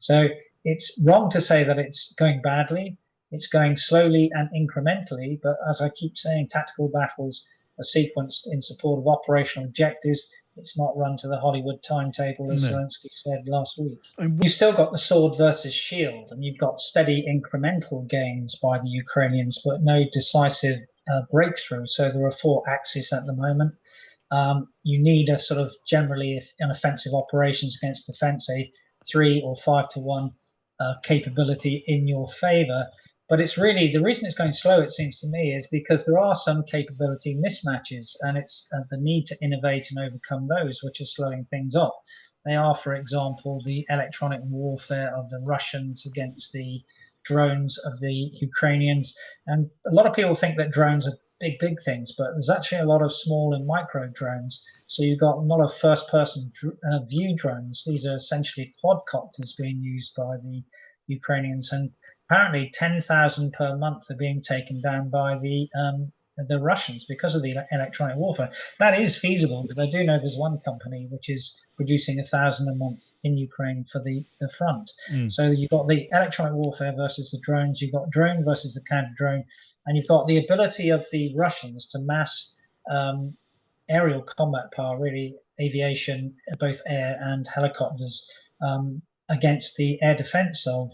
So it's wrong to say that it's going badly. It's going slowly and incrementally, but as I keep saying, tactical battles are sequenced in support of operational objectives. It's not run to the Hollywood timetable, as No. Zelensky said last week. You've still got the sword versus shield, and you've got steady incremental gains by the Ukrainians, but no decisive breakthrough. So there are four axes at the moment. You need a sort of generally an offensive operations against defense, a 3 or 5 to 1 capability in your favor. But it's really the reason it's going slow, it seems to me, is because there are some capability mismatches, and it's the need to innovate and overcome those which are slowing things up. They are, for example, the electronic warfare of the Russians against the drones of the Ukrainians. And a lot of people think that drones are big things, but there's actually a lot of small and micro drones. So you've got a lot of first-person view drones. These are essentially quadcopters being used by the Ukrainians, and apparently 10,000 per month are being taken down by the Russians because of the electronic warfare. That is feasible, because I do know there's one company which is producing 1,000 a month in Ukraine for the front. So you've got the electronic warfare versus the drones, you've got drone versus the counter-drone, and you've got the ability of the Russians to mass aerial combat power, really aviation, both air and helicopters, against the air defense of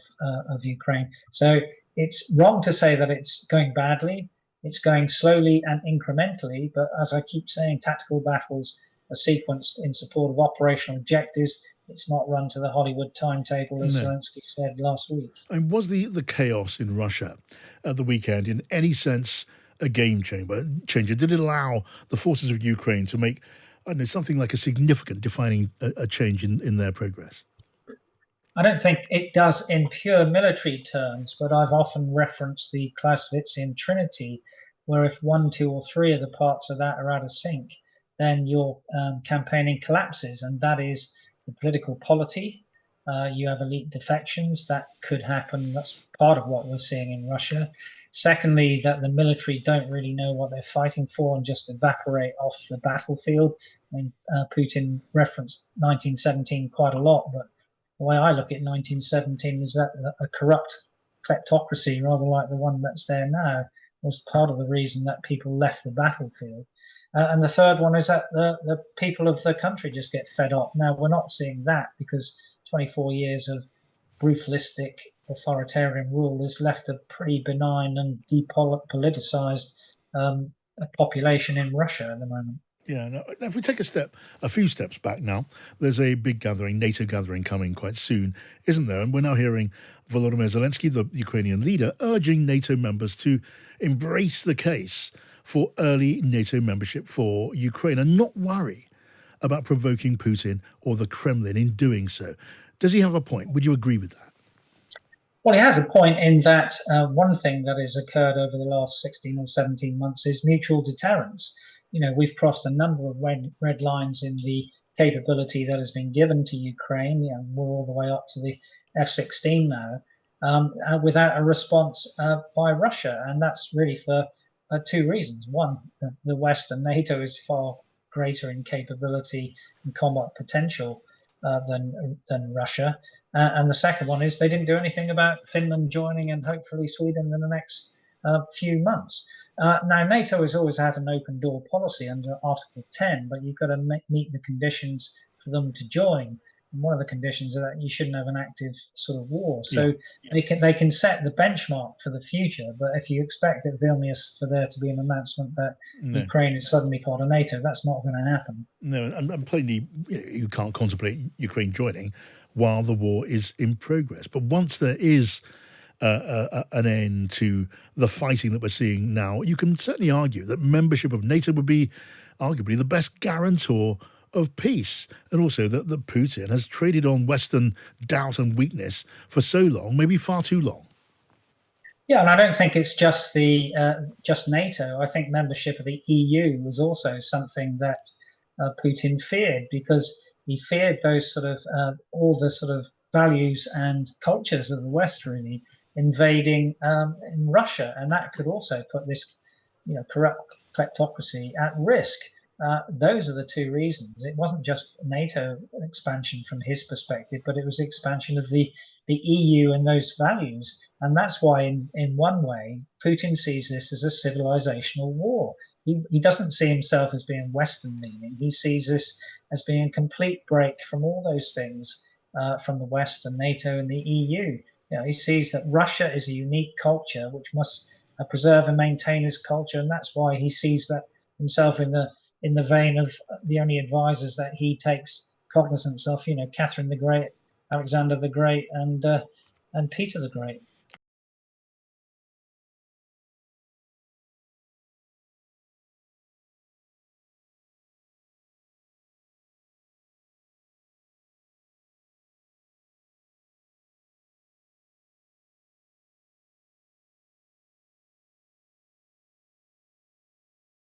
Ukraine. So it's wrong to say that it's going badly. It's going slowly and incrementally, but as I keep saying, tactical battles are sequenced in support of operational objectives. It's not run to the Hollywood timetable, as Zelensky said last week. And was the chaos in Russia at the weekend, in any sense, a game changer? Did it allow the forces of Ukraine to make, I don't know, something like a significant defining a change in their progress? I don't think it does in pure military terms, but I've often referenced the Clausewitzian Trinity, where if 1, 2, or 3 of the parts of that are out of sync, then your campaigning collapses, and that is the political polity. You have elite defections. That could happen. That's part of what we're seeing in Russia. Secondly, that the military don't really know what they're fighting for and just evaporate off the battlefield. I mean, Putin referenced 1917 quite a lot, but the way I look at 1917 is that a corrupt kleptocracy, rather like the one that's there now, was part of the reason that people left the battlefield. And the third one is that the people of the country just get fed up. Now, we're not seeing that, because 24 years of brutalistic authoritarian rule has left a pretty benign and depoliticized population in Russia at the moment. Yeah, now, if we take a few steps back now, there's a big gathering, NATO gathering, coming quite soon, isn't there? And we're now hearing Volodymyr Zelensky, the Ukrainian leader, urging NATO members to embrace the case for early NATO membership for Ukraine and not worry about provoking Putin or the Kremlin in doing so. Does he have a point? Would you agree with that? Well, he has a point in that one thing that has occurred over the last 16 or 17 months is mutual deterrence. You know, we've crossed a number of red lines in the capability that has been given to Ukraine. You know, we're all the way up to the F-16 now, without a response by Russia. And that's really for two reasons. One, the West and NATO is far greater in capability and combat potential than Russia. And the second one is they didn't do anything about Finland joining and hopefully Sweden in the next few months. Now, NATO has always had an open door policy under Article 10, but you've got to meet the conditions for them to join. And one of the conditions is that you shouldn't have an active sort of war. So they can set the benchmark for the future. But if you expect at Vilnius for there to be an announcement that Ukraine is suddenly part of NATO, that's not going to happen. No, and plainly, you can't contemplate Ukraine joining while the war is in progress. But once there is an end to the fighting that we're seeing now, you can certainly argue that membership of NATO would be arguably the best guarantor of peace, and also that Putin has traded on Western doubt and weakness for so long, maybe far too long. Yeah, and I don't think it's just just NATO. I think membership of the EU was also something that Putin feared, because he feared those sort of all the sort of values and cultures of the West really invading in Russia, and that could also put this, corrupt kleptocracy at risk. Those are the two reasons. It wasn't just NATO expansion from his perspective, but it was the expansion of the the EU and those values. And that's why, in one way, Putin sees this as a civilizational war. He doesn't see himself as being Western leaning. He sees this as being a complete break from all those things from the West and NATO and the EU. He sees that Russia is a unique culture which must preserve and maintain his culture, and that's why he sees that himself in the vein of the only advisors that he takes cognizance of. Catherine the Great, Alexander the Great, and Peter the Great.